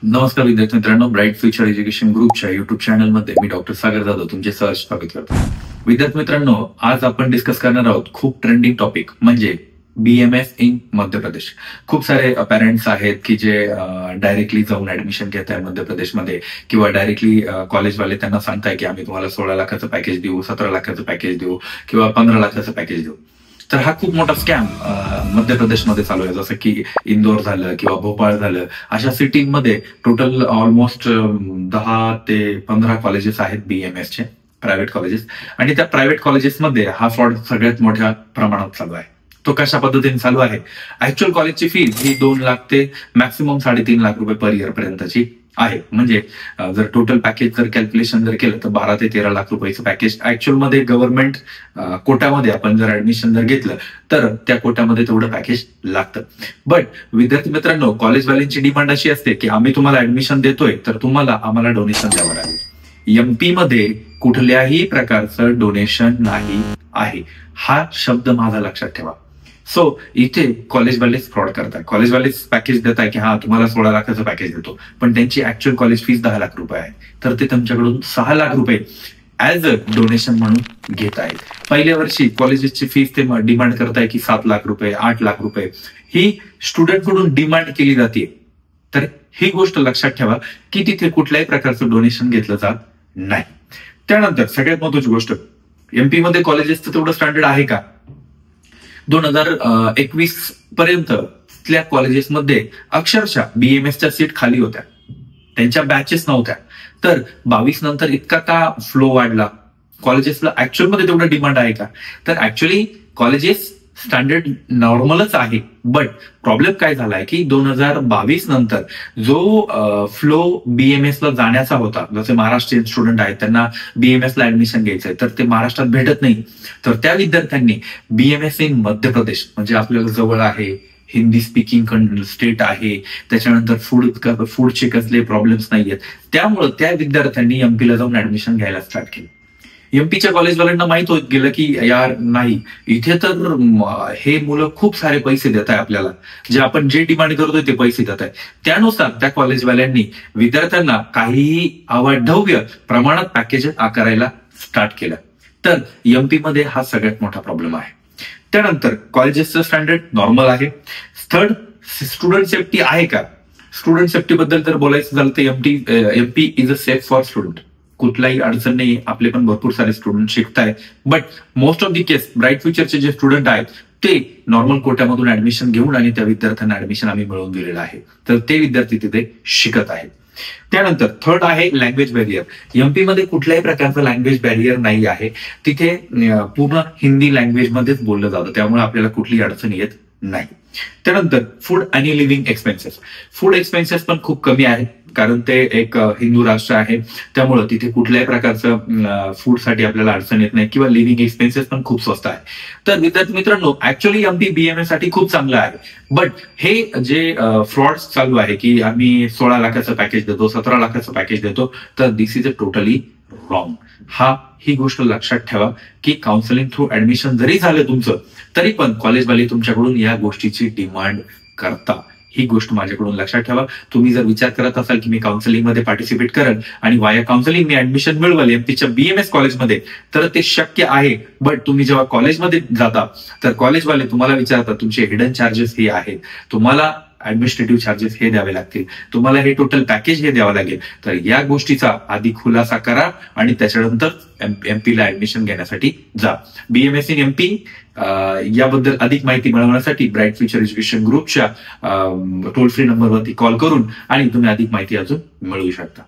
नमस्कार विद्यार्थी मित्रांनो, ब्राईट फ्युचर एज्युकेशन ग्रुपच्या युट्यूब चॅनलमध्ये मी डॉक्टर सागर जाधव तुमचे सहर्ष स्वागत करतो. विद्यार्थी मित्रांनो, आज आपण डिस्कस करणार आहोत खूप ट्रेंडिंग टॉपिक म्हणजे BMS इन मध्य प्रदेश. खूप सारे पॅरेंट्स आहेत की जे डायरेक्टली जाऊन ऍडमिशन घेत आहे मध्य प्रदेशमध्ये, किंवा डायरेक्टली कॉलेजवाले त्यांना सांगताय की आम्ही तुम्हाला 16 लाखाचं पॅकेज देऊ, 17 लाखाचं पॅकेज देऊ किंवा 15 लाखाचं पॅकेज देऊ. तर हा खूप मोठा स्कॅम मध्य प्रदेशमध्ये चालू आहे. जसं की इंदोर झालं किंवा भोपाळ झालं, अशा सिटीमध्ये टोटल ऑलमोस्ट 10 ते 15 कॉलेजेस आहेत BMSचे, प्रायव्हेट कॉलेजेस. आणि त्या प्रायव्हेट कॉलेजेसमध्ये हा फ्रॉड सगळ्यात मोठ्या प्रमाणात चालू आहे. तो कशा पद्धतीने चालू आहे? ऍक्च्युअल कॉलेजची फी ही 2 लाख ते मॅक्सिमम 3.5 लाख रुपये पर इयर पर्यंतची आहे. म्हणजे जर टोटल पॅकेज जर कॅल्क्युलेशन जर केलं तर 12 ते 13 लाख रुपयाचं पॅकेज ऍक्च्युअल मध्ये गव्हर्नमेंट कोट्यामध्ये आपण जर ऍडमिशन जर घेतलं तर त्या कोट्यामध्ये तेवढं पॅकेज लागतं. बट विद्यार्थी मित्रांनो, कॉलेजवाल्यांची डिमांड अशी असते की आम्ही तुम्हाला ऍडमिशन देतोय तर तुम्हाला आम्हाला डोनेशन द्यावं लागेल. MP मध्ये कुठल्याही प्रकारचं डोनेशन नाही आहे, हा शब्द माझा लक्षात ठेवा. सो इथे कॉलेजवालेच फ्रॉड करतात. कॉलेजवालेच पॅकेज देत आहे की हा तुम्हाला 16 लाखाचं पॅकेज देतो, पण त्यांची ऍक्च्युअल कॉलेज फीस 10 लाख रुपये आहे. तर ते तुमच्याकडून 6 लाख रुपये ऍज अ डोनेशन म्हणून घेत आहेत. पहिल्या वर्षी कॉलेजेसची फीस ते डिमांड करताय की 7 लाख रुपये, 8 लाख रुपये ही स्टुडंट कडून डिमांड केली जाते. तर ही गोष्ट लक्षात ठेवा की तिथे कुठल्याही प्रकारचं डोनेशन घेतलं जात नाही. त्यानंतर सगळ्यात महत्वाची गोष्ट, MP मध्ये कॉलेजेसचं तेवढं स्टँडर्ड आहे का? 2021 पर्यंत तिथल्या कॉलेजेसमध्ये अक्षरशः BMSच्या सीट खाली होत्या, त्यांच्या बॅचेस नव्हत्या. तर 22 नंतर इतका का फ्लो वाढला? कॉलेजेसला ऍक्च्युअल मध्ये तेवढं डिमांड आहे का? तर ऍक्च्युअली कॉलेजेस स्टँडर्ड नॉर्मलच आहे. बट प्रॉब्लेम काय झालाय की 2022 नंतर जो फ्लो BMS ला जाण्याचा होता, जसे महाराष्ट्रीयन स्टुडंट आहेत त्यांना BMS ला ऍडमिशन घ्यायचंय तर ते महाराष्ट्रात भेटत नाही. तर त्या विद्यार्थ्यांनी BMS इन मध्य प्रदेश, म्हणजे आपल्याला जवळ आहे, हिंदी स्पीकिंग स्टेट आहे, त्याच्यानंतर फूडचे कसले प्रॉब्लेम्स नाहीयेत, त्यामुळे त्या विद्यार्थ्यांनी MP ला जाऊन ऍडमिशन घ्यायला स्टार्ट केलं. MPच्या कॉलेजवाल्यांना माहित होत गेलं की यार नाही, इथे तर हे मुलं खूप सारे पैसे देत आहे आपल्याला, जे आपण जे डिमांड करतोय ते पैसे देत आहे. त्यानुसार त्या कॉलेजवाल्यांनी विद्यार्थ्यांना काहीही अवाढव्य प्रमाणात पॅकेज आकारायला स्टार्ट केलं. तर MP मध्ये हा सगळ्यात मोठा प्रॉब्लेम आहे. त्यानंतर कॉलेजेसचं स्टँडर्ड नॉर्मल आहे. थर्ड, स्टुडंट सेफ्टी आहे का? स्टुडंट सेफ्टी बद्दल जर बोलायचं झालं तर MP is a safe for student. कुठलाही अडचण नाही, आपले पण भरपूर सारे स्टुडंट शिकतायत. But most of the case bright फ्युचरचे जे स्टुडंट आहेत ते नॉर्मल कोट्यामधून ऍडमिशन घेऊन आणि त्या विद्यार्थ्यांना ऍडमिशन आम्ही मिळवून दिलेलं आहे. तर ते विद्यार्थी तिथे शिकत आहेत. त्यानंतर थर्ड आहे लँग्वेज बॅरियर. MP मध्ये कुठल्याही प्रकारचं लँग्वेज बॅरियर नाही आहे. तिथे पूर्ण हिंदी लँग्वेज मध्येच बोललं जातं, त्यामुळे आपल्याला कुठलीही अडचण येत नाही. त्यानंतर फूड आणि लिव्हिंग एक्सपेन्सेस. फूड एक्सपेन्सेस पण खूप कमी आहे, कारण ते एक हिंदू राष्ट्र आहे, त्यामुळं तिथे कुठल्याही प्रकारचं फूडसाठी आपल्याला अडचण येत नाही, किंवा लिव्हिंग एक्सपेन्सेस पण खूप स्वस्त आहे. तर विद्यार्थी मित्रांनो, ऍक्च्युअली MP BMS साठी खूप चांगलं आहे. बट हे जे फ्रॉड चालू आहे की आम्ही 16 लाखाचं पॅकेज देतो, 17 लाखाचं पॅकेज देतो, तर दिस इज अ टोटली रॉंग. ही गोष्ट लक्षात ठेवा की काउन्सिलिंग थ्रू ऍडमिशन जरी झालं तुमचं, तरी पण कॉलेजवाले तुमच्याकडून या गोष्टीची डिमांड करता. ही गोष्ट माझ्याकडून लक्षात ठेवा. तुम्ही जर विचार करत असाल की मी काउन्सिलिंग मध्ये पार्टिसिपेट करेन आणि वाया काउन्सिलिंग मी ऍडमिशन मिळवेल MPच्या BMS कॉलेजमध्ये, तर ते शक्य आहे. बट तुम्ही जेव्हा कॉलेजमध्ये जाता तर कॉलेजवाले तुम्हाला विचारतात तुमचे हिडन चार्जेस हे आहेत, तुम्हाला ऍडमिनिस्ट्रेटिव्ह चार्जेस हे द्यावे लागतील, तुम्हाला हे टोटल पॅकेज हे द्यावं लागेल. तर या गोष्टीचा आधी खुलासा करा आणि त्याच्यानंतर MP ला ऍडमिशन घेण्यासाठी जा. BMS इन MP याबद्दल अधिक माहिती मिळवण्यासाठी ब्राईट फ्युचर एज्युकेशन ग्रुपच्या टोल फ्री नंबरवरती कॉल करून आणि तुम्ही अधिक माहिती अजून मिळवू शकता.